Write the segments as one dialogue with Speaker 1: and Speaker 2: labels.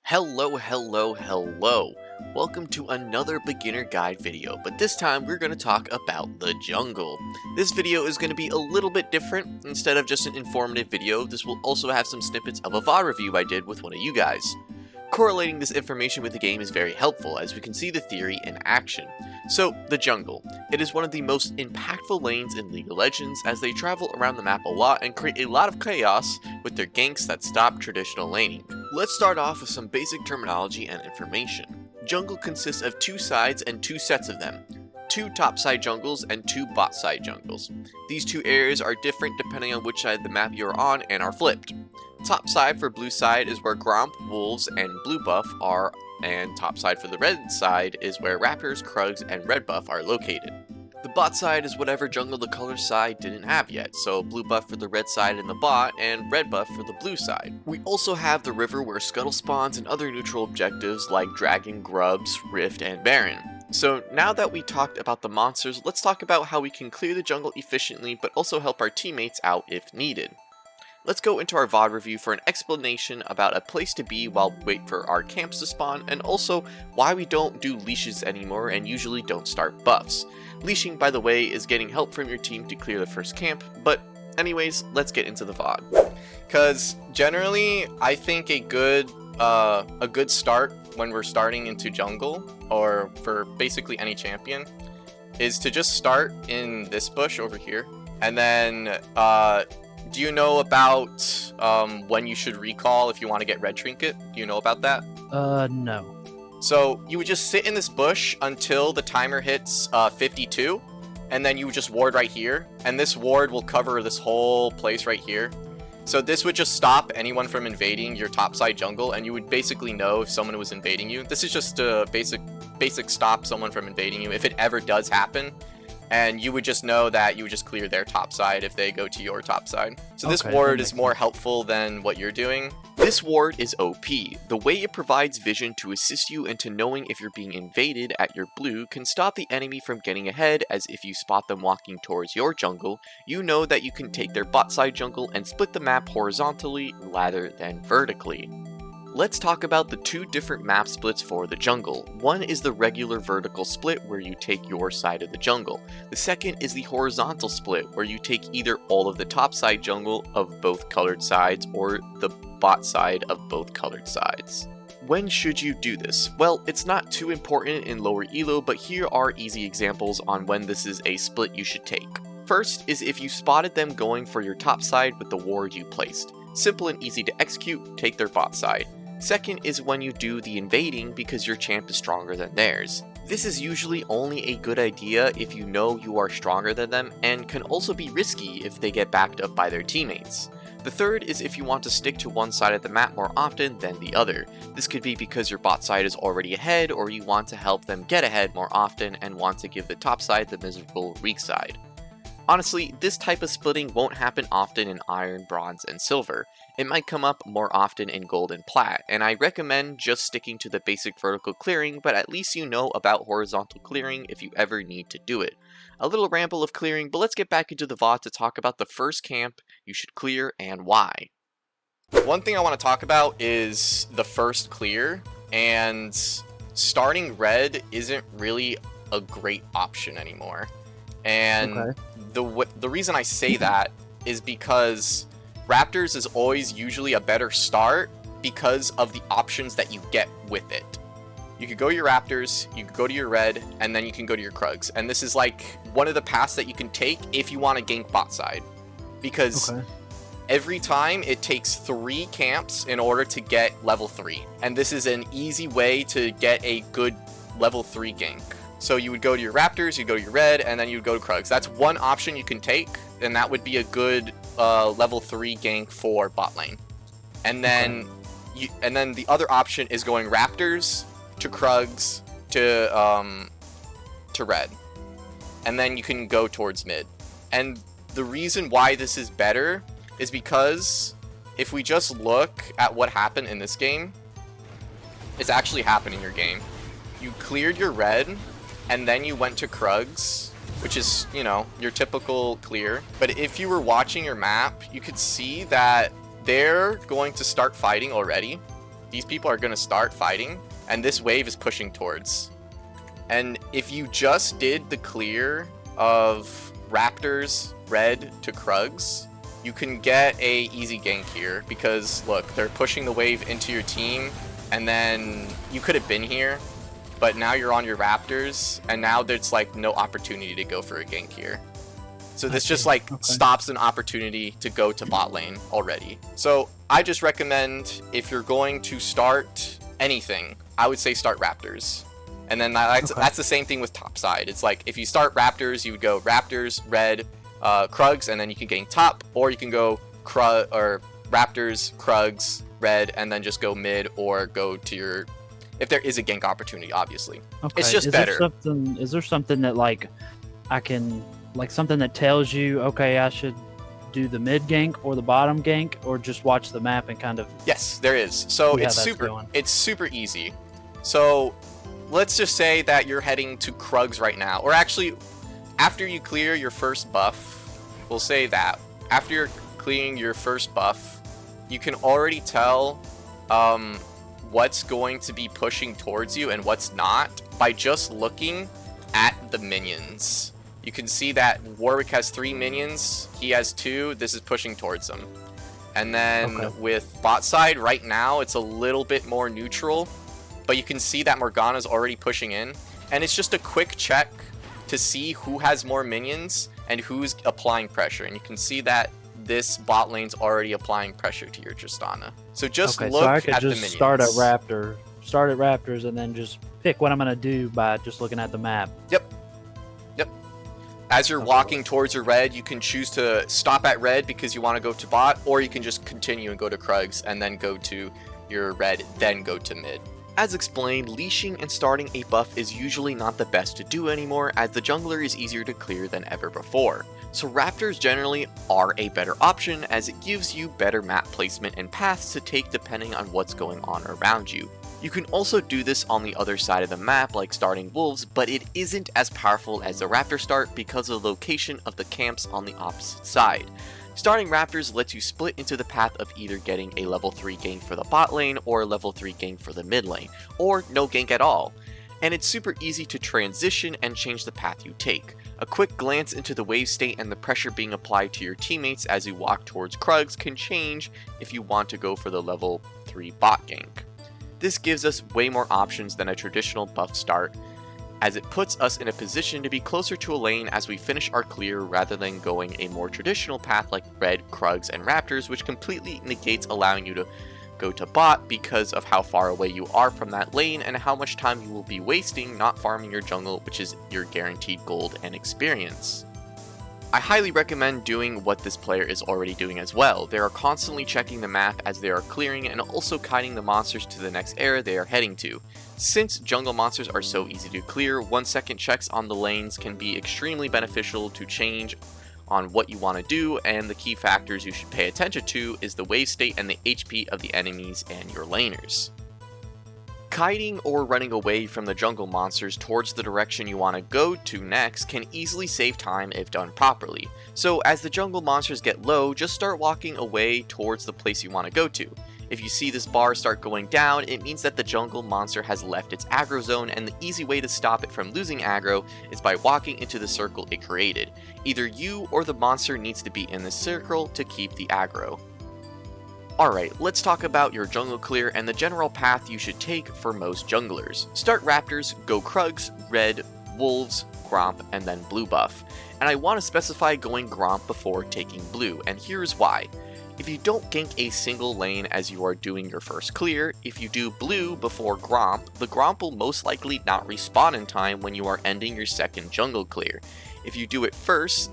Speaker 1: Hello. Welcome to another beginner guide video, but this time we're going to talk about the jungle. This video is going to be a little bit different. Instead of just an informative video, this will also have some snippets of a VOD review I did with one of you guys. Correlating this information with the game is very helpful, as we can see the theory in action. So, the jungle. It is one of the most impactful lanes in League of Legends, as they travel around the map a lot and create a lot of chaos with their ganks that stop traditional laning. Let's start off with some basic terminology and information. Jungle consists of two sides and two sets of them. Two topside jungles and two bot-side jungles. These two areas are different depending on which side of the map you're on and are flipped. Top side for blue side is where Gromp, Wolves, and Blue Buff are, and top side for the red side is where Raptors, Krugs, and Red Buff are located. The bot side is whatever jungle the color side didn't have yet, so blue buff for the red side in the bot, and red buff for the blue side. We also have the river where Scuttle spawns and other neutral objectives like Dragon, Grubs, Rift, and Baron. So now that we talked about the monsters, let's talk about how we can clear the jungle efficiently but also help our teammates out if needed. Let's go into our VOD review for an explanation about a place to be while we wait for our camps to spawn, and also why we don't do leashes anymore and usually don't start buffs. Leashing, by the way, is getting help from your team to clear the first camp, but anyways, let's get into the VOD.
Speaker 2: Because generally, I think a good start when we're starting into jungle, or for basically any champion, is to just start in this bush over here, and then do you know about when you should recall if you want to get red trinket? Do you know about that?
Speaker 3: No.
Speaker 2: So you would just sit in this bush until the timer hits 52, and then you would just ward right here, and this ward will cover this whole place right here. So this would just stop anyone from invading your topside jungle, and you would basically know if someone was invading you. This is just a basic stop someone from invading you if it ever does happen. And you would just know that you would just clear their top side if they go to your top side. So this ward is more helpful than what you're doing.
Speaker 1: This ward is OP. The way it provides vision to assist you into knowing if you're being invaded at your blue can stop the enemy from getting ahead, as if you spot them walking towards your jungle, you know that you can take their bot side jungle and split the map horizontally rather than vertically. Let's talk about the two different map splits for the jungle. One is the regular vertical split where you take your side of the jungle. The second is the horizontal split where you take either all of the top side jungle of both colored sides or the bot side of both colored sides. When should you do this? Well, it's not too important in lower elo, but here are easy examples on when this is a split you should take. First is if you spotted them going for your top side with the ward you placed. Simple and easy to execute, take their bot side. Second is when you do the invading because your champ is stronger than theirs. This is usually only a good idea if you know you are stronger than them, and can also be risky if they get backed up by their teammates. The third is if you want to stick to one side of the map more often than the other. This could be because your bot side is already ahead, or you want to help them get ahead more often and want to give the top side the miserable weak side. Honestly, this type of splitting won't happen often in Iron, Bronze, and Silver. It might come up more often in Gold and Plat, and I recommend just sticking to the basic vertical clearing, but at least you know about horizontal clearing if you ever need to do it. A little ramble of clearing, but let's get back into the VOD to talk about the first camp you should clear and why.
Speaker 2: One thing I want to talk about is the first clear, and starting red isn't really a great option anymore. And the reason I say that is because Raptors is always usually a better start because of the options that you get with it. You could go to your Raptors, you could go to your red, and then you can go to your Krugs. And this is like one of the paths that you can take if you want to gank bot side. Because every time it takes 3 camps in order to get level 3. And this is an easy way to get a good level 3 gank. So you would go to your Raptors, you go to your red, and then you would go to Krugs. That's one option you can take, and that would be a good level 3 gank for bot lane. And then the other option is going Raptors to Krugs to red. And then you can go towards mid. And the reason why this is better is because if we just look at what happened in this game, it's actually happened in your game. You cleared your red, and then you went to Krugs, which is, you know, your typical clear. But if you were watching your map, you could see that they're going to start fighting already. these people are going to start fighting, and this wave is pushing towards. And if you just did the clear of Raptors, red to Krugs, you can get a easy gank here, because look, they're pushing the wave into your team, and then you could have been here, but now you're on your Raptors, and now there's like no opportunity to go for a gank here. So this just like stops an opportunity to go to bot lane already. So I just recommend, if you're going to start anything, I would say start Raptors. And then that's the same thing with top side. It's like if you start Raptors, you would go Raptors, red, Krugs, and then you can gank top, or you can go Raptors, Krugs, red, and then just go mid, or go to your, if there is a gank opportunity, obviously. It's just better.
Speaker 3: Is there something that like I can, like something that tells you, okay, I should do the mid gank or the bottom gank, or just watch the map and kind of?
Speaker 2: Yes, there is. So it's super easy. So let's just say that you're heading to Krugs right now, or actually after you clear your first buff, we'll say that after you're clearing your first buff, you can already tell what's going to be pushing towards you and what's not by just looking at the minions. You can see that Warwick has 3 minions, he has 2, this is pushing towards him. And then with bot side, right now it's a little bit more neutral, but you can see that Morgana's already pushing in, and it's just a quick check to see who has more minions and who's applying pressure, and you can see that this bot lane's already applying pressure to your Tristana. So just look at the minions.
Speaker 3: Start at Raptors, and then just pick what I'm gonna do by just looking at the map.
Speaker 2: Yep. As you're walking towards your red, you can choose to stop at red because you want to go to bot, or you can just continue and go to Krugs and then go to your red, then go to mid.
Speaker 1: As explained, leashing and starting a buff is usually not the best to do anymore, as the jungler is easier to clear than ever before. So Raptors generally are a better option, as it gives you better map placement and paths to take depending on what's going on around you. You can also do this on the other side of the map like starting wolves, but it isn't as powerful as the Raptor start because of the location of the camps on the opposite side. Starting Raptors lets you split into the path of either getting a level 3 gank for the bot lane or a level 3 gank for the mid lane, or no gank at all. And it's super easy to transition and change the path you take. A quick glance into the wave state and the pressure being applied to your teammates as you walk towards Krugs can change if you want to go for the level 3 bot gank. This gives us way more options than a traditional buff start, as it puts us in a position to be closer to a lane as we finish our clear rather than going a more traditional path like red, Krugs, and Raptors, which completely negates allowing you to go to bot because of how far away you are from that lane and how much time you will be wasting not farming your jungle, which is your guaranteed gold and experience. I highly recommend doing what this player is already doing as well. They are constantly checking the map as they are clearing and also kiting the monsters to the next area they are heading to. Since jungle monsters are so easy to clear, 1-second checks on the lanes can be extremely beneficial to change on what you want to do, and the key factors you should pay attention to is the wave state and the HP of the enemies and your laners. Kiting or running away from the jungle monsters towards the direction you want to go to next can easily save time if done properly. So as the jungle monsters get low, just start walking away towards the place you want to go to. If you see this bar start going down, it means that the jungle monster has left its aggro zone, and the easy way to stop it from losing aggro is by walking into the circle it created. Either you or the monster needs to be in the circle to keep the aggro. Alright, let's talk about your jungle clear and the general path you should take for most junglers. Start Raptors, go Krugs, red, wolves, Gromp, and then blue buff. And I want to specify going Gromp before taking blue, and here's why. If you don't gank a single lane as you are doing your first clear, if you do blue before Gromp, the Gromp will most likely not respawn in time when you are ending your second jungle clear. If you do it first,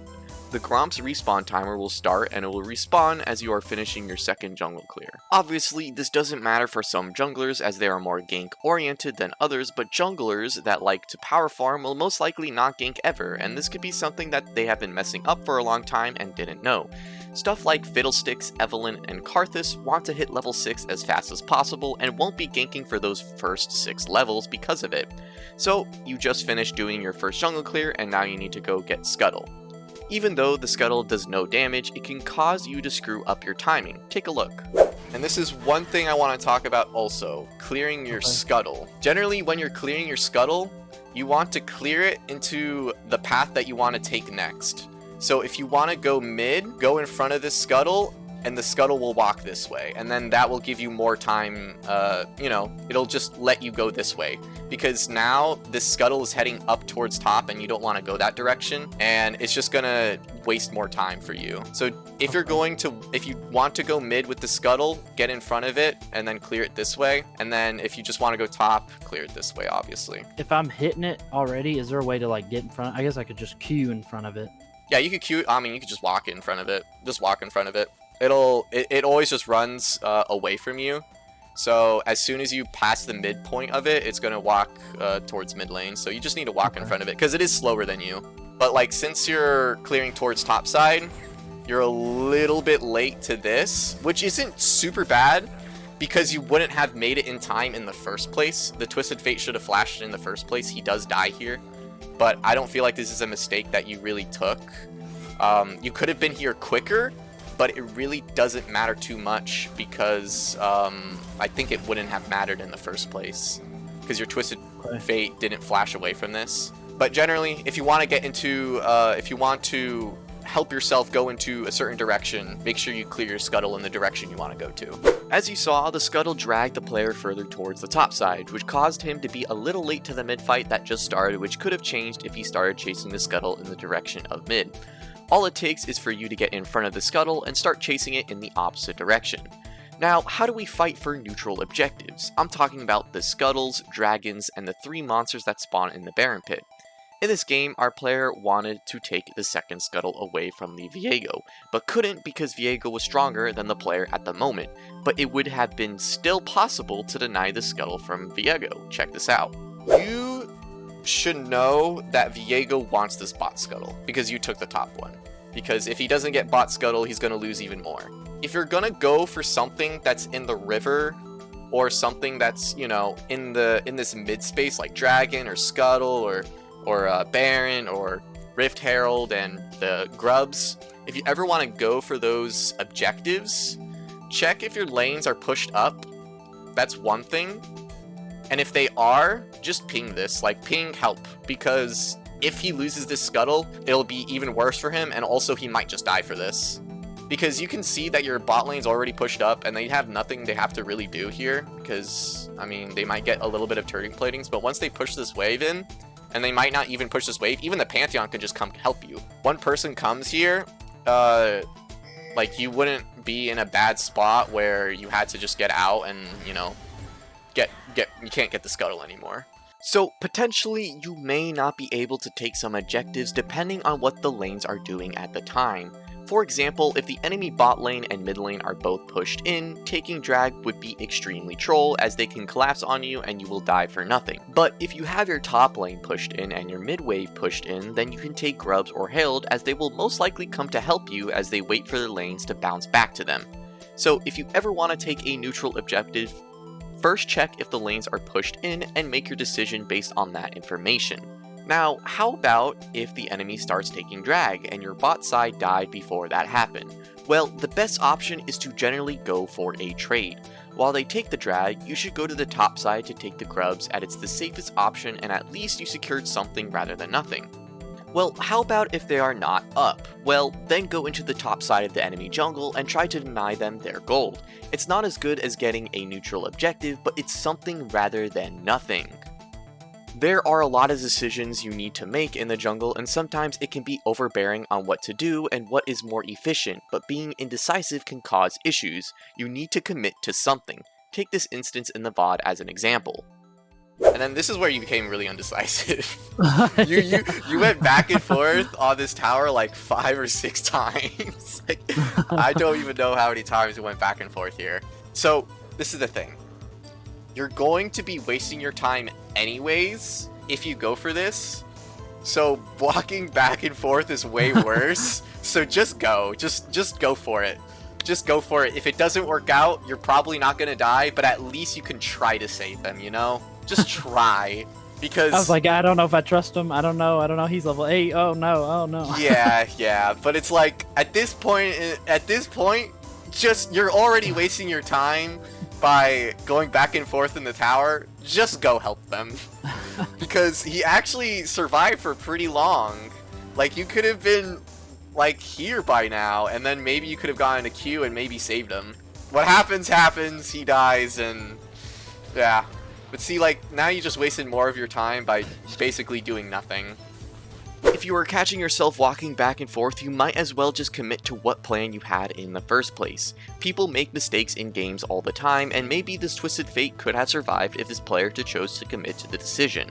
Speaker 1: the Gromp's respawn timer will start and it will respawn as you are finishing your second jungle clear. Obviously, this doesn't matter for some junglers as they are more gank oriented than others, but junglers that like to power farm will most likely not gank ever, and this could be something that they have been messing up for a long time and didn't know. Stuff like Fiddlesticks, Evelynn, and Karthus want to hit level 6 as fast as possible and won't be ganking for those first 6 levels because of it. So, you just finished doing your first jungle clear and now you need to go get Scuttle. Even though the Scuttle does no damage, it can cause you to screw up your timing. Take a look.
Speaker 2: And this is one thing I want to talk about also, clearing your scuttle. Generally, when you're clearing your scuttle, you want to clear it into the path that you want to take next. So if you want to go mid, go in front of this scuttle, and the scuttle will walk this way. And then that will give you more time, you know, it'll just let you go this way. Because now this scuttle is heading up towards top and you don't want to go that direction. And it's just gonna waste more time for you. So if you're going to, if you want to go mid with the scuttle, get in front of it and then clear it this way. And then if you just want to go top, clear it this way, obviously.
Speaker 3: If I'm hitting it already, is there a way to like get in front? I guess I could just queue in front of it.
Speaker 2: Yeah, you could queue. I mean, you could just walk in front of it. Just walk in front of it. It always just runs away from you. So as soon as you pass the midpoint of it, it's gonna walk towards mid lane. So you just need to walk in front of it because it is slower than you. But like since you're clearing towards top side, you're a little bit late to this, which isn't super bad because you wouldn't have made it in time in the first place. The Twisted Fate should have flashed in the first place. He does die here, but I don't feel like this is a mistake that you really took. You could have been here quicker, but it really doesn't matter too much because I think it wouldn't have mattered in the first place because your Twisted Fate didn't flash away from this. But generally, if you want to get into, if you want to help yourself go into a certain direction, make sure you clear your scuttle in the direction you want to go to.
Speaker 1: As you saw, the scuttle dragged the player further towards the top side, which caused him to be a little late to the mid fight that just started, which could have changed if he started chasing the scuttle in the direction of mid. All it takes is for you to get in front of the scuttle and start chasing it in the opposite direction. Now, how do we fight for neutral objectives? I'm talking about the scuttles, dragons, and the 3 monsters that spawn in the Baron Pit. In this game, our player wanted to take the second scuttle away from the Viego, but couldn't because Viego was stronger than the player at the moment, but it would have been still possible to deny the scuttle from Viego. Check this out.
Speaker 2: You should know that Viego wants this bot scuttle because you took the top one. Because if he doesn't get bot scuttle, he's going to lose even more. If you're going to go for something that's in the river or something that's, you know, in this mid space like dragon or scuttle or Baron or Rift Herald and the grubs, if you ever want to go for those objectives, check if your lanes are pushed up. That's one thing. And if they are, just ping this, like ping help, because if he loses this scuttle, it'll be even worse for him, and also he might just die for this. Because you can see that your bot lane's already pushed up, and they have nothing they have to really do here, because, I mean, they might get a little bit of turning platings, but once they push this wave in, and they might not even push this wave, even the Pantheon can just come help you. One person comes here, like, you wouldn't be in a bad spot where you had to just get out and, you know, you can't get the scuttle anymore.
Speaker 1: So potentially you may not be able to take some objectives depending on what the lanes are doing at the time. For example, if the enemy bot lane and mid lane are both pushed in, taking drag would be extremely troll as they can collapse on you and you will die for nothing. But if you have your top lane pushed in and your mid wave pushed in, then you can take grubs or herald as they will most likely come to help you as they wait for their lanes to bounce back to them. So if you ever want to take a neutral objective, first check if the lanes are pushed in and make your decision based on that information. Now, how about if the enemy starts taking drag and your bot side died before that happened? Well, the best option is to generally go for a trade. While they take the drag, you should go to the top side to take the grubs as it's the safest option and at least you secured something rather than nothing. Well, how about if they are not up? Well, then go into the top side of the enemy jungle and try to deny them their gold. It's not as good as getting a neutral objective, but it's something rather than nothing. There are a lot of decisions you need to make in the jungle, and sometimes it can be overbearing on what to do and what is more efficient, but being indecisive can cause issues. You need to commit to something. Take this instance in the VOD as an example.
Speaker 2: And then this is where you became really undecisive. you went back and forth on this tower like 5 or 6 times. Like, I don't even know how many times you went back and forth here. So this is the thing. You're going to be wasting your time anyways if you go for this. So walking back and forth is way worse. So just go. Just go for it. Just go for it. If it doesn't work out, you're probably not going to die, but at least you can try to save them, you know? Just try, because
Speaker 3: I was like, I don't know if I trust him. I don't know. He's level 8. Oh no.
Speaker 2: yeah, but it's like at this point, you're already wasting your time by going back and forth in the tower. Just go help them. Because he actually survived for pretty long. Like, you could have been, like, here by now, and then maybe you could have gotten a queue and maybe saved him. What happens, happens, he dies, and yeah. But see, like, now you just wasted more of your time by basically doing nothing.
Speaker 1: If you are catching yourself walking back and forth, you might as well just commit to what plan you had in the first place. People make mistakes in games all the time, and maybe this twisted fate could have survived if this player chose to commit to the decision.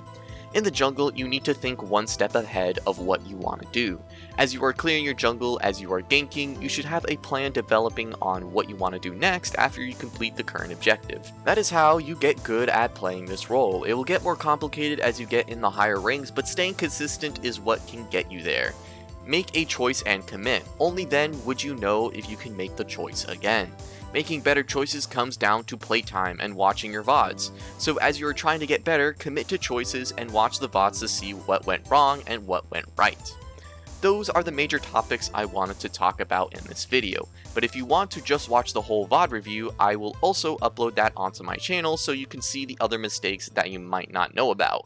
Speaker 1: In the jungle, you need to think one step ahead of what you want to do. As you are clearing your jungle, as you are ganking, you should have a plan developing on what you want to do next after you complete the current objective. That is how you get good at playing this role. It will get more complicated as you get in the higher ranks, but staying consistent is what can get you there. Make a choice and commit. Only then would you know if you can make the choice again. Making better choices comes down to playtime and watching your VODs. So as you are trying to get better, commit to choices and watch the VODs to see what went wrong and what went right. Those are the major topics I wanted to talk about in this video, but if you want to just watch the whole VOD review, I will also upload that onto my channel so you can see the other mistakes that you might not know about.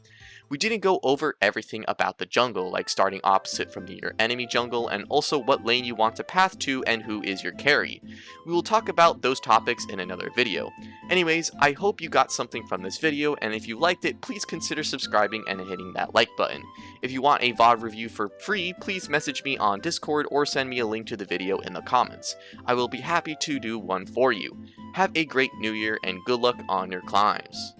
Speaker 1: We didn't go over everything about the jungle, like starting opposite from your enemy jungle, and also what lane you want to path to and who is your carry. We will talk about those topics in another video. Anyways, I hope you got something from this video, and if you liked it, please consider subscribing and hitting that like button. If you want a VOD review for free, please message me on Discord or send me a link to the video in the comments. I will be happy to do one for you. Have a great new year and good luck on your climbs.